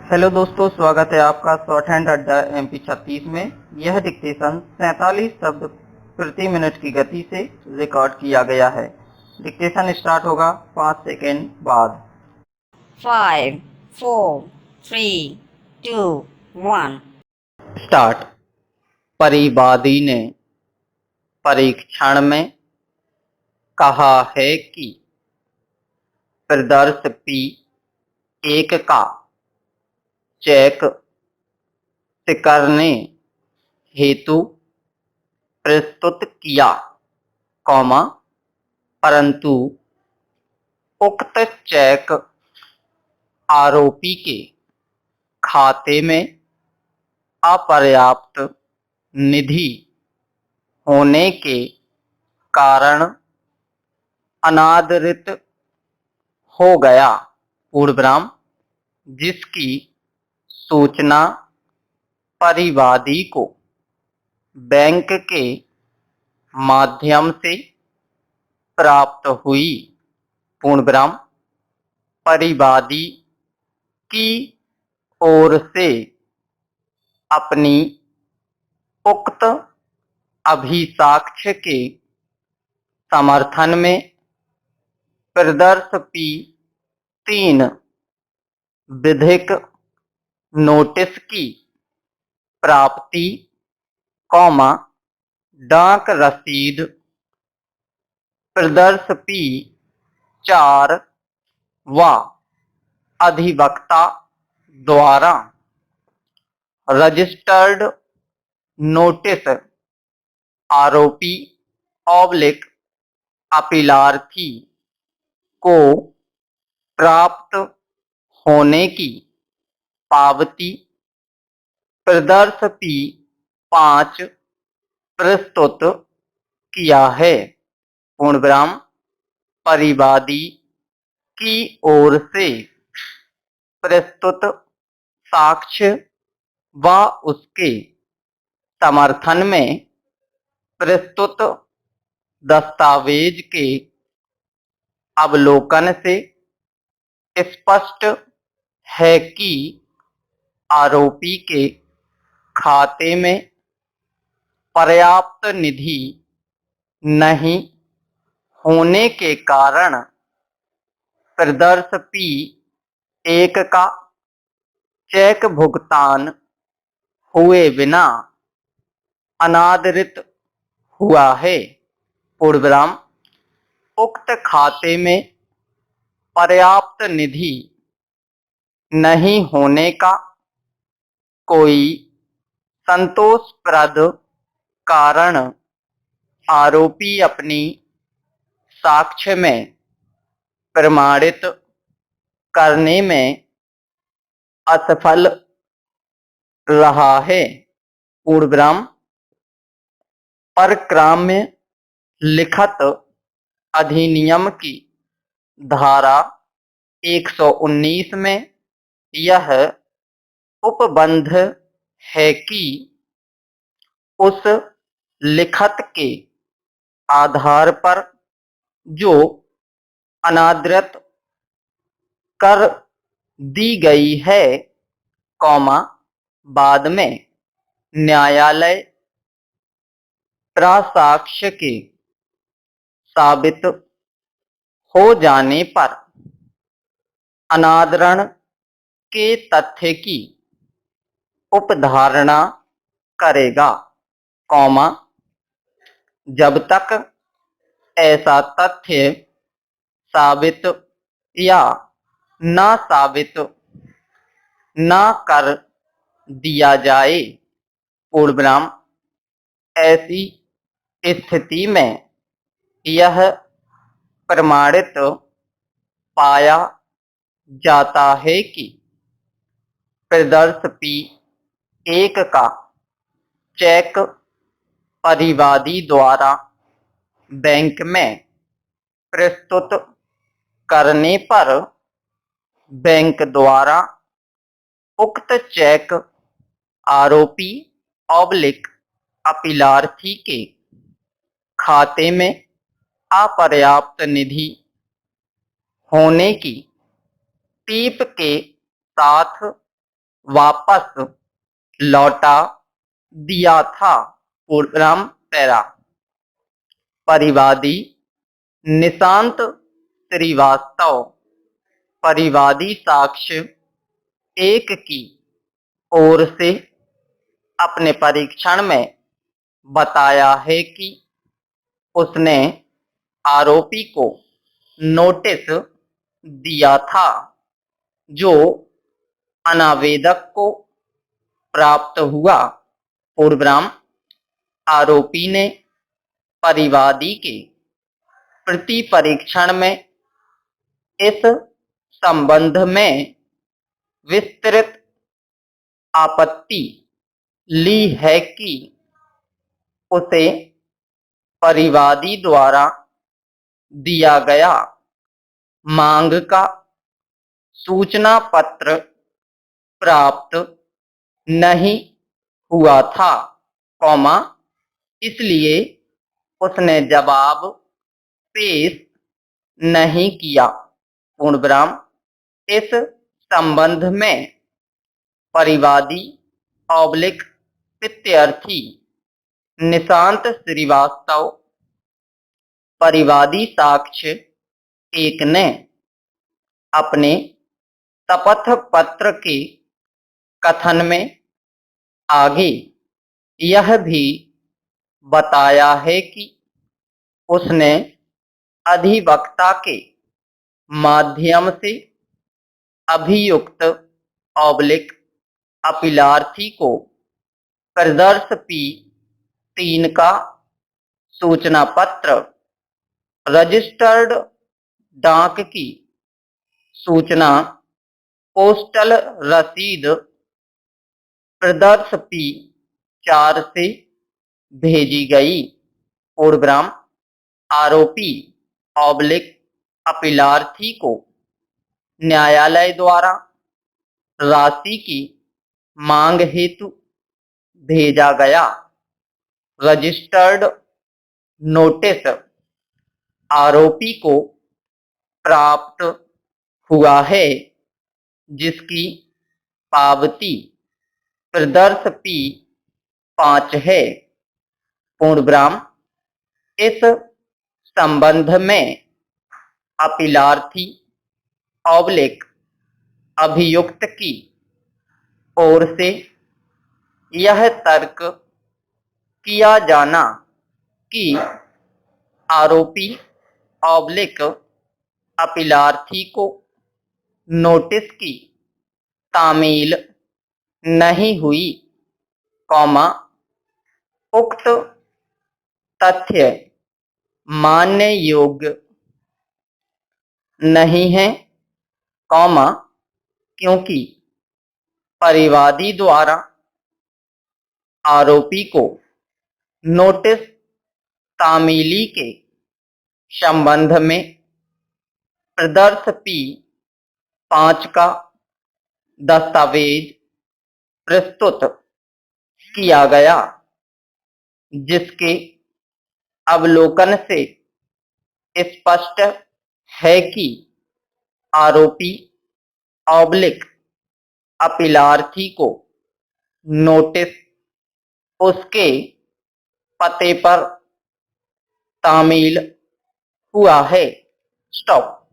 Hello दोस्तों, स्वागत है आपका शॉर्ट हैंड अड्डा MP36 में। यह डिक्टेशन 47 शब्द प्रति मिनट की गति से रिकॉर्ड किया गया है। डिक्टेशन स्टार्ट होगा 5 सेकेंड बाद। 5, 4, 3, 2, 1. स्टार्ट। परिवादी ने परीक्षण में कहा है कि प्रदर्श P1 का चेक करने हेतु प्रस्तुत किया, परंतु उक्त चेक आरोपी के खाते में अपर्याप्त निधि होने के कारण अनादरित हो गया, पूर्णविराम, जिसकी सूचना परिवादी को बैंक के माध्यम से प्राप्त हुई, पूर्णविराम। परिवादी की ओर से अपनी उक्त अभिसाक्ष्य के समर्थन में प्रदर्श P3 विधिक नोटिस की प्राप्ति, डाक रसीद प्रदर्श P4 व अधिवक्ता द्वारा रजिस्टर्ड नोटिस आरोपी अपीलार्थी को प्राप्त होने की पावती प्रदर्श P5 प्रस्तुत किया है, पूर्णविराम। परिवादी की ओर से प्रस्तुत साक्ष्य व उसके समर्थन में प्रस्तुत दस्तावेज के अवलोकन से स्पष्ट है कि आरोपी के खाते में पर्याप्त निधि नहीं होने के कारण प्रदर्श P1 का चेक भुगतान हुए बिना अनादरित हुआ है, पूर्णविराम। उक्त खाते में पर्याप्त निधि नहीं होने का कोई संतोषप्रद कारण आरोपी अपनी साक्ष्य में प्रमाणित करने में असफल रहा है, पूर्णविराम। परक्राम्य लिखित अधिनियम की धारा 119 में यह उपबंध है कि उस लिखत के आधार पर जो अनादृत कर दी गई है, बाद में न्यायालय प्रासाक्ष्य के साबित हो जाने पर अनादरण के तथ्य की उपधारणा करेगा, जब तक ऐसा तथ्य साबित या न साबित न कर दिया जाए, पूर्णविराम। ऐसी स्थिति में यह प्रमाणित पाया जाता है कि प्रदर्श P1 का चेक परिवादी द्वारा बैंक में प्रस्तुत करने पर बैंक द्वारा उक्त चेक आरोपी अपीलार्थी के खाते में अपर्याप्त निधि होने की टीप के साथ वापस लौटा दिया था। पूर्णविराम पैरा। परिवादी निशांत श्रीवास्तव। परिवादी साक्ष्य एक की ओर से अपने परीक्षण में बताया है कि उसने आरोपी को नोटिस दिया था जो अनावेदक को प्राप्त हुआ। पूर्वविराम आरोपी ने परिवादी के प्रति परीक्षण में इस संबंध में विस्तृत आपत्ति ली है कि उसे परिवादी द्वारा दिया गया मांग का सूचना पत्र प्राप्त नहीं हुआ था, इसलिए उसने जवाब पेश नहीं किया। पूर्णविराम इस संबंध में परिवादी ऑब्लिक प्रत्यार्थी निशांत श्रीवास्तव परिवादी साक्ष्य एक ने अपने शपथ पत्र के कथन में आगे यह भी बताया है कि उसने अधिवक्ता के माध्यम से अभियुक्त ऑब्लिक अपीलार्थी को प्रदर्श पी 3 का सूचना पत्र रजिस्टर्ड डाक की सूचना पोस्टल रसीद प्रदर्श पी 4 से भेजी गई। पूर्वविराम आरोपी ऑब्लिक अपीलार्थी को न्यायालय द्वारा राशि की मांग हेतु भेजा गया रजिस्टर्ड नोटिस आरोपी को प्राप्त हुआ है, जिसकी पावती प्रदर्श पी 5 है। पूर्णविराम इस संबंध में अपीलार्थी ऑब्लिक अभियुक्त की ओर से यह तर्क किया जाना कि आरोपी ऑब्लिक अपीलार्थी को नोटिस की तामील नहीं हुई, उक्त तथ्य मानने योग्य नहीं है, क्योंकि परिवादी द्वारा आरोपी को नोटिस तामीली के संबंध में प्रदर्श पी 5 का दस्तावेज प्रस्तुत किया गया, जिसके अवलोकन से स्पष्ट है कि आरोपी ऑब्लिक अपीलार्थी को नोटिस उसके पते पर तामील हुआ है। स्टॉप।